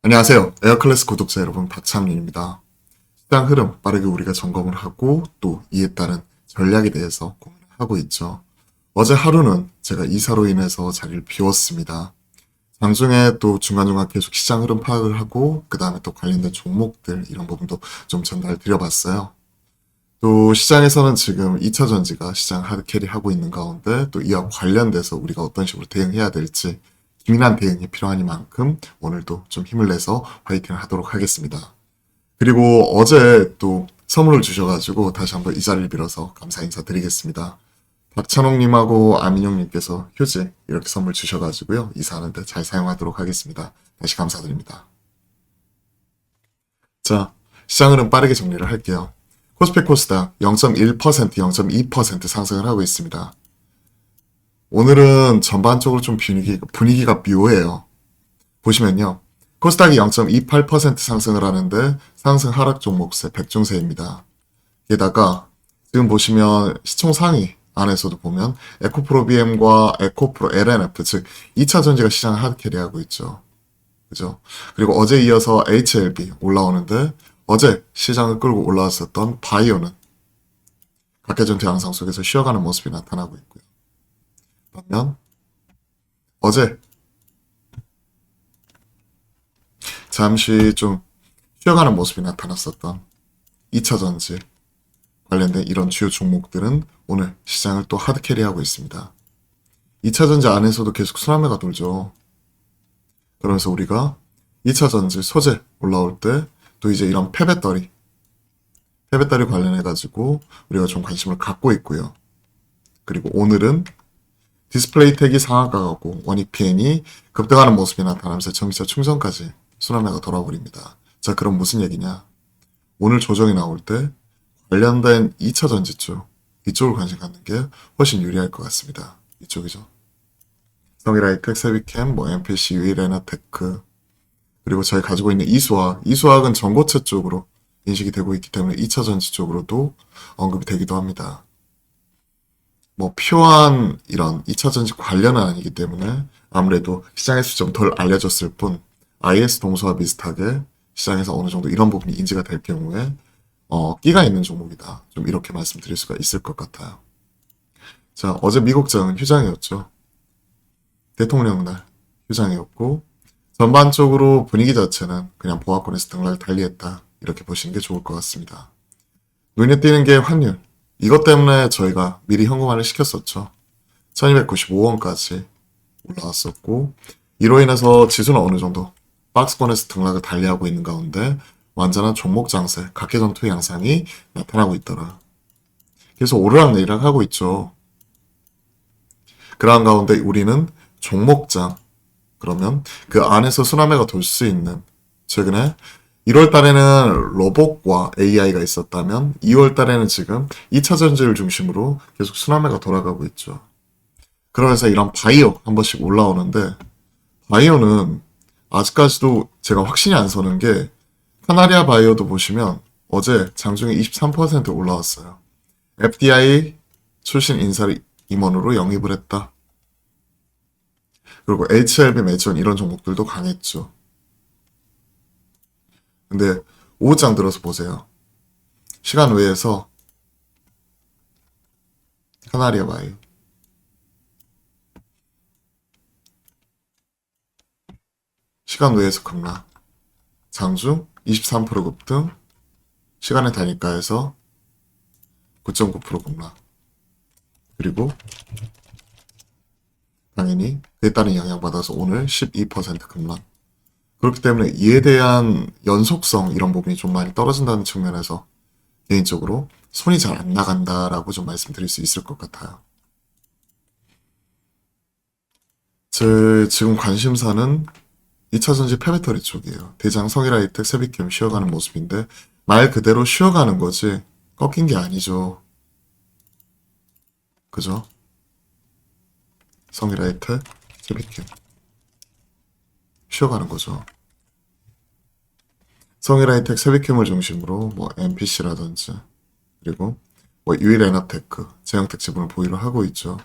안녕하세요. 에어클래스 구독자 여러분, 박창민입니다. 시장 흐름 빠르게 우리가 점검을 하고 또 이에 따른 전략에 대해서 고민을 하고 있죠. 어제 하루는 제가 이사로 인해서 자리를 비웠습니다. 장중에 또 중간중간 계속 시장 흐름 파악을 하고 그 다음에 또 관련된 종목들 이런 부분도 좀 전달 드려봤어요. 또 시장에서는 지금 2차 전지가 시장 하드캐리 하고 있는 가운데 또 이와 관련돼서 우리가 어떤 식으로 대응해야 될지 기민한 대응이 필요하니만큼 오늘도 좀 힘을 내서 화이팅을 하도록 하겠습니다. 그리고 어제 또 선물을 주셔가지고 다시 한번 이 자리를 빌어서 감사 인사드리겠습니다. 박찬홍님하고 아민영님께서 휴지 이렇게 선물 주셔가지고요. 이사하는데 잘 사용하도록 하겠습니다. 다시 감사드립니다. 자, 시장은 빠르게 정리를 할게요. 코스피 코스닥 0.1%, 0.2% 상승을 하고 있습니다. 오늘은 전반적으로 좀 분위기가 묘해요. 보시면요. 코스닥이 0.28% 상승을 하는데 상승 하락 종목세 백중세입니다. 게다가 지금 보시면 시총 상위 안에서도 보면 에코프로 BM과 에코프로 LNF 즉 2차 전지가 시장을 하드캐리하고 있죠. 그죠? 그리고 어제 이어서 HLB 올라오는데 어제 시장을 끌고 올라왔었던 바이오는 각계전투 양상 속에서 쉬어가는 모습이 나타나고 있고요. 그러면 어제 잠시 좀 쉬어가는 모습이 나타났었던 2차 전지 관련된 이런 주요 종목들은 오늘 시장을 또 하드캐리하고 있습니다. 2차 전지 안에서도 계속 순환매가 돌죠. 그러면서 우리가 2차 전지 소재 올라올 때 또 이제 이런 폐배터리 관련해가지고 우리가 좀 관심을 갖고 있고요. 그리고 오늘은 디스플레이 택이 상한가 가고 원익 PN이 급등하는 모습이 나타나면서 전기차 충전까지 순환매가 돌아버립니다. 자, 그럼 무슨 얘기냐? 오늘 조정이 나올 때 관련된 2차 전지 쪽 이쪽을 관심 갖는 게 훨씬 유리할 것 같습니다. 이쪽이죠. 성일하이텍, 세비캠, MPC, 유일에너테크 그리고 저희 가지고 있는 이수화학은 전고체 쪽으로 인식이 되고 있기 때문에 2차 전지 쪽으로도 언급이 되기도 합니다. 표한 이런 2차 전지 관련은 아니기 때문에 아무래도 시장에서 좀 덜 알려졌을 뿐 IS 동수와 비슷하게 시장에서 어느 정도 이런 부분이 인지가 될 경우에 끼가 있는 종목이다. 좀 이렇게 말씀드릴 수가 있을 것 같아요. 자, 어제 미국장은 휴장이었죠. 대통령 날 휴장이었고 전반적으로 분위기 자체는 그냥 보합권에서 등락을 달리했다. 이렇게 보시는 게 좋을 것 같습니다. 눈에 띄는 게 환율. 이것 때문에 저희가 미리 현금화를 시켰었죠. 1295원까지 올라왔었고 이로 인해서 지수는 어느 정도 박스권에서 등락을 달리하고 있는 가운데 완전한 종목 장세, 각계전투 양상이 나타나고 있더라. 계속 오르락내리락 하고 있죠. 그러한 가운데 우리는 종목장, 그러면 그 안에서 순환매가 돌 수 있는 최근에 1월 달에는 로봇과 AI가 있었다면 2월 달에는 지금 2차 전지를 중심으로 계속 순환매가 돌아가고 있죠. 그러면서 이런 바이오 한 번씩 올라오는데 바이오는 아직까지도 제가 확신이 안 서는 게 카나리아 바이오도 보시면 어제 장중에 23% 올라왔어요. FDI 출신 인사를 임원으로 영입을 했다. 그리고 HLB 매치원 이런 종목들도 강했죠. 근데 오후장 들어서 보세요. 시간 외에서 카나리아 바이오 시간 외에서 급락 장중 23% 급등 시간의 단위가에서 9.9% 급락 그리고 당연히 그에 따른 영향받아서 오늘 12% 급락 그렇기 때문에 이에 대한 연속성 이런 부분이 좀 많이 떨어진다는 측면에서 개인적으로 손이 잘 안 나간다라고 좀 말씀드릴 수 있을 것 같아요. 제 지금 관심사는 2차 전지 폐배터리 쪽이에요. 대장, 성일하이텍, 세비캠 쉬어가는 모습인데 말 그대로 쉬어가는 거지 꺾인 게 아니죠. 그죠? 성일하이텍, 세비캠 쉬어가는 거죠. 성일하이텍, 세비캠을 중심으로 뭐 MPC라든지 그리고 뭐 유일에너테크, 제형택 지분을 보유를 하고 있죠.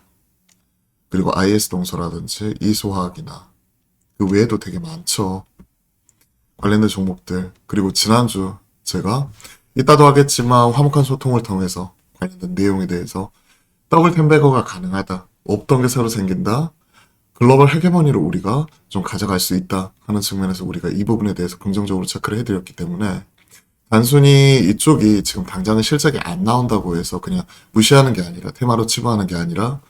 그리고 IS 동서라든지 이소화학이나 그 외에도 되게 많죠. 관련된 종목들. 그리고 지난주 제가 이따도 하겠지만 화목한 소통을 통해서 관련된 내용에 대해서 더블 텐베거가 가능하다. 없던 게 새로 생긴다. 글로벌 헤게모니를 우리가 좀 가져갈 수 있다 하는 측면에서 우리가 이 부분에 대해서 긍정적으로 체크를 해드렸기 때문에 단순히 이쪽이 지금 당장은 실적이 안 나온다고 해서 그냥 무시하는 게 아니라 테마로 치부하는 게 아니라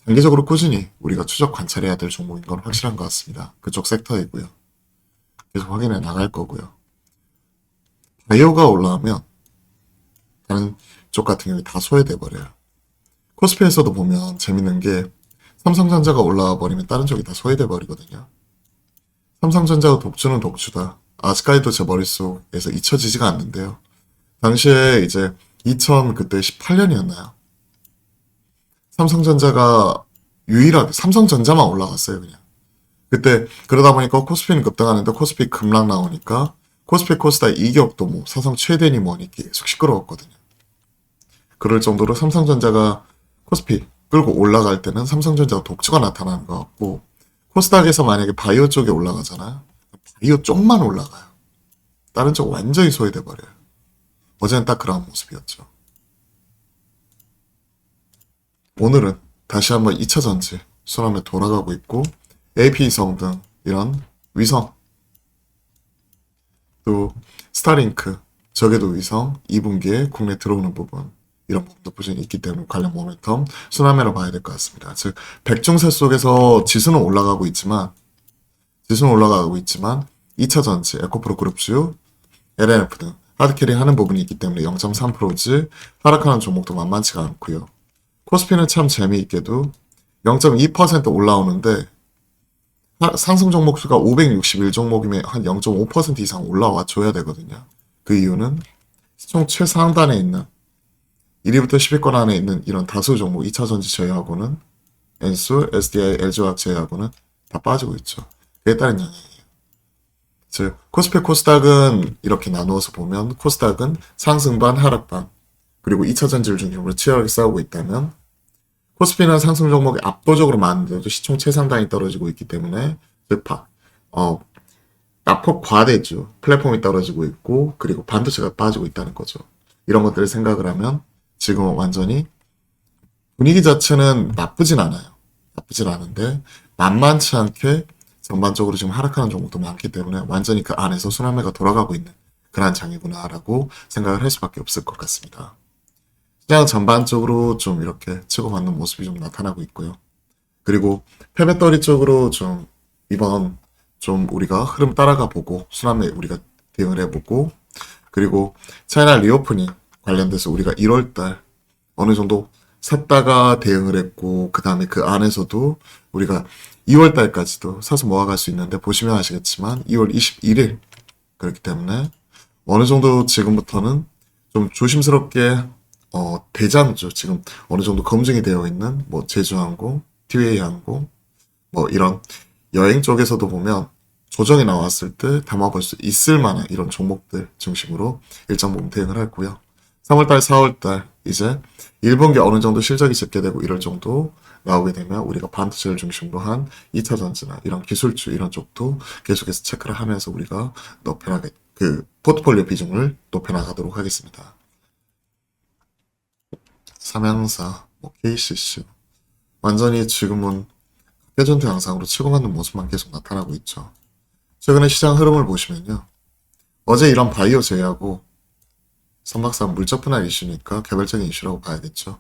장기적으로 꾸준히 우리가 추적 관찰해야 될 종목인 건 확실한 것 같습니다. 그쪽 섹터이고요. 계속 확인해 나갈 거고요. 바이오가 올라오면 다른 쪽 같은 경우에 다 소외돼 버려요. 코스피에서도 보면 재밌는 게 삼성전자가 올라와 버리면 다른 쪽이 다 소외돼 버리거든요. 삼성전자가 독주는 독주다. 아직까지도 제 머릿속에서 잊혀지지가 않는데요. 당시에 이제 2000 그때 18년이었나요? 삼성전자가 유일하게 삼성전자만 올라갔어요, 그냥. 그때 그러다 보니까 코스피는 급등하는데 코스피 급락 나오니까 코스피 코스닥 이격도 뭐 사상 최대니 뭐니 계속 시끄러웠거든요. 그럴 정도로 삼성전자가 코스피 끌고 올라갈 때는 삼성전자가 독주가 나타나는 것 같고 코스닥에서 만약에 바이오 쪽에 올라가잖아요. 바이오 쪽만 올라가요. 다른 쪽 완전히 소외돼 버려요. 어제는 딱 그런 모습이었죠. 오늘은 다시 한번 2차 전지 순환에 돌아가고 있고 AP위성 등 이런 위성 또 스타링크 저궤도 위성 2분기에 국내 들어오는 부분 이런 부분도 꾸준히 있기 때문에 관련 모멘텀 순환매로 봐야 될 것 같습니다. 즉 백중세 속에서 지수는 올라가고 있지만 2차 전지, 에코프로 그룹주, LNF 등 하드캐리 하는 부분이 있기 때문에 0.3%지 하락하는 종목도 만만치가 않고요. 코스피는 참 재미있게도 0.2% 올라오는데 상승 종목 수가 561 종목이면 한 0.5% 이상 올라와 줘야 되거든요. 그 이유는 시총 최상단에 있는 1위부터 10위권 안에 있는 이런 다수 종목 2차 전지 제외하고는 엔수, SDI, LG화학 제외하고는 다 빠지고 있죠. 그에 따른 영향이에요. 즉 코스피 코스닥은 이렇게 나누어서 보면 코스닥은 상승반 하락반 그리고 2차 전지를 중심으로 치열하게 싸우고 있다면 코스피는 상승 종목이 압도적으로 많은데도 시총 최상단이 떨어지고 있기 때문에 낙폭 과대주 플랫폼이 떨어지고 있고 그리고 반도체가 빠지고 있다는 거죠. 이런 것들을 생각을 하면 지금은 완전히 분위기 자체는 나쁘진 않아요. 나쁘진 않은데 만만치 않게 전반적으로 지금 하락하는 종목도 많기 때문에 완전히 그 안에서 순환매가 돌아가고 있는 그런 장이구나라고 생각을 할 수밖에 없을 것 같습니다. 시장 전반적으로 좀 이렇게 치고받는 모습이 좀 나타나고 있고요. 그리고 패배떨이 쪽으로 좀 이번 좀 우리가 흐름 따라가 보고 순환매 우리가 대응을 해보고 그리고 차이나 리오프닝 관련돼서 우리가 1월달 어느 정도 샀다가 대응을 했고 그 다음에 그 안에서도 우리가 2월달까지도 사서 모아갈 수 있는데 보시면 아시겠지만 2월 21일 그렇기 때문에 어느 정도 지금부터는 좀 조심스럽게 대장주 지금 어느 정도 검증이 되어 있는 뭐 제주항공, 티웨이항공 뭐 이런 여행 쪽에서도 보면 조정이 나왔을 때 담아볼 수 있을 만한 이런 종목들 중심으로 일정 부분 대응을 했고요. 3월달, 4월달 이제 1분기 어느 정도 실적이 집계되고 이럴 정도 나오게 되면 우리가 반도체를 중심으로 한 2차 전지나 이런 기술주 이런 쪽도 계속해서 체크를 하면서 우리가 높여나가 그 포트폴리오 비중을 높여나가도록 하겠습니다. 삼양사, 뭐 KCC 완전히 지금은 회전투 양상으로 치고 받는 모습만 계속 나타나고 있죠. 최근에 시장 흐름을 보시면요. 어제 이런 바이오 제외하고 선박사 물적 분할 이슈니까 개별적인 이슈라고 봐야겠죠.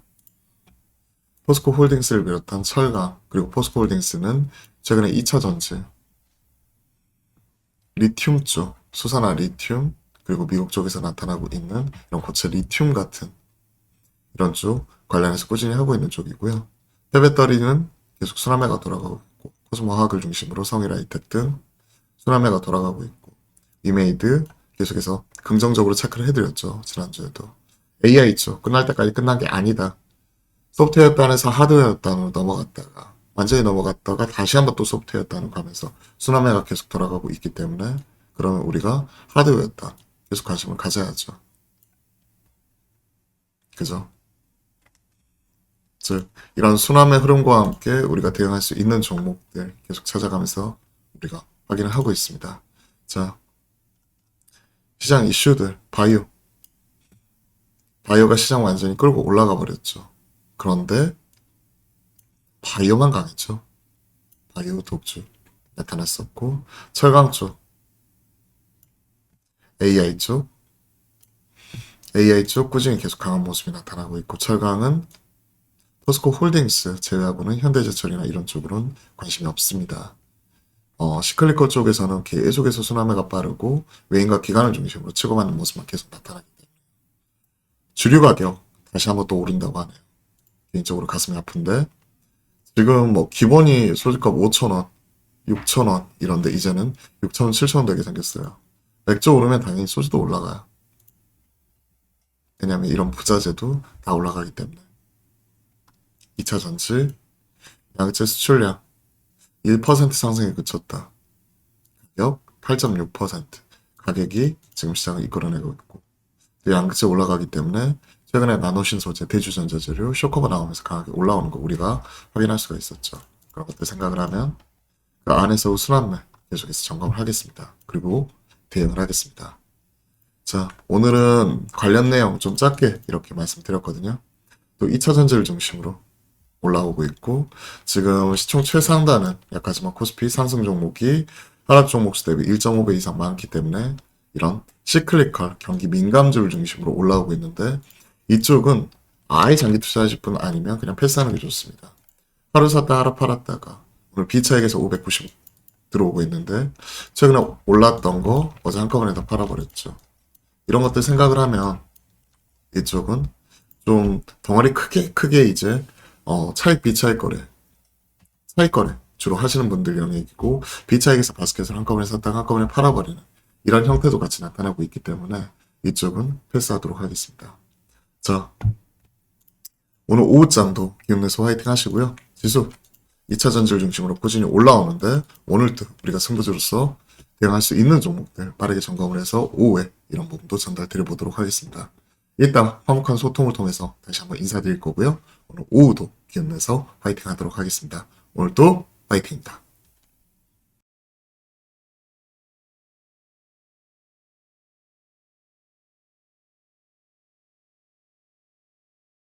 포스코 홀딩스를 비롯한 철강 그리고 포스코 홀딩스는 최근에 2차 전지 리튬 쪽 수산화 리튬 그리고 미국 쪽에서 나타나고 있는 이런 고체 리튬 같은 이런 쪽 관련해서 꾸준히 하고 있는 쪽이고요. 폐배터리는 계속 순환매가 돌아가고 있고 코스모화학을 중심으로 성일하이텍 등 순환매가 돌아가고 있고 위메이드 계속해서 긍정적으로 체크를 해드렸죠. 지난주에도. AI 쪽 끝날 때까지 끝난 게 아니다. 소프트웨어 단에서 하드웨어 단으로 넘어갔다가 완전히 넘어갔다가 다시 한번 또 소프트웨어 단으로 가면서 순환매가 계속 돌아가고 있기 때문에 그러면 우리가 하드웨어 단 계속 관심을 가져야죠. 그죠? 즉, 이런 순환의 흐름과 함께 우리가 대응할 수 있는 종목들 계속 찾아가면서 우리가 확인을 하고 있습니다. 자, 시장 이슈들, 바이오가 시장 완전히 끌고 올라가 버렸죠. 그런데 바이오만 강했죠. 바이오 독주 나타났었고, 철강 쪽, AI 쪽, AI 쪽 꾸준히 계속 강한 모습이 나타나고 있고, 철강은 포스코 홀딩스 제외하고는 현대제철이나 이런 쪽으로는 관심이 없습니다. 시클리컬 쪽에서는 계속해서 순환매가 빠르고 외인과 기관을 중심으로 치고받는 모습만 계속 나타나기 때문에 주류 가격 다시 한번 또 오른다고 하네요. 개인적으로 가슴이 아픈데 지금 뭐 기본이 소주값 5,000원, 6,000원 이런데 이제는 6,000원, 7,000원 되게 생겼어요. 맥주 오르면 당연히 소주도 올라가요. 왜냐면 이런 부자재도 다 올라가기 때문에 2차 전지, 양재 수출량 1% 상승에 그쳤다. 가격 8.6%. 가격이 지금 시장을 이끌어내고 있고 양극재 올라가기 때문에 최근에 나노신 소재, 대주전자재료, 쇼커가 나오면서 강하게 올라오는 거 우리가 확인할 수가 있었죠. 그런 것들 생각을 하면 그 안에서 순환매 계속해서 점검을 하겠습니다. 그리고 대응을 하겠습니다. 자, 오늘은 관련 내용 좀 짧게 이렇게 말씀드렸거든요. 또 2차 전지를 중심으로 올라오고 있고 지금 시총 최상단은 약하지만 코스피 상승 종목이 하락 종목 수 대비 1.5배 이상 많기 때문에 이런 시클리컬 경기 민감주를 중심으로 올라오고 있는데 이쪽은 아예 장기 투자하실 분 아니면 그냥 패스하는 게 좋습니다. 하루 샀다 하루 팔았다가 오늘 B차익에서 590 들어오고 있는데 최근에 올랐던 거 어제 한꺼번에 다 팔아버렸죠. 이런 것들 생각을 하면 이쪽은 좀 덩어리 크게 이제 차익 비차익 거래 차익 거래 주로 하시는 분들 영역이고 비차익에서 바스켓을 한꺼번에 샀다가 한꺼번에 팔아버리는 이런 형태도 같이 나타나고 있기 때문에 이쪽은 패스하도록 하겠습니다. 자, 오늘 오후장도 기운내서 화이팅 하시고요. 지수 2차 전지를 중심으로 꾸준히 올라오는데 오늘도 우리가 승부주로서 대응할 수 있는 종목들 빠르게 점검을 해서 오후에 이런 부분도 전달 드려보도록 하겠습니다. 일단 화목한 소통을 통해서 다시 한번 인사드릴 거고요. 오늘 오후도 기운내서 화이팅 하도록 하겠습니다. 오늘도 화이팅입니다.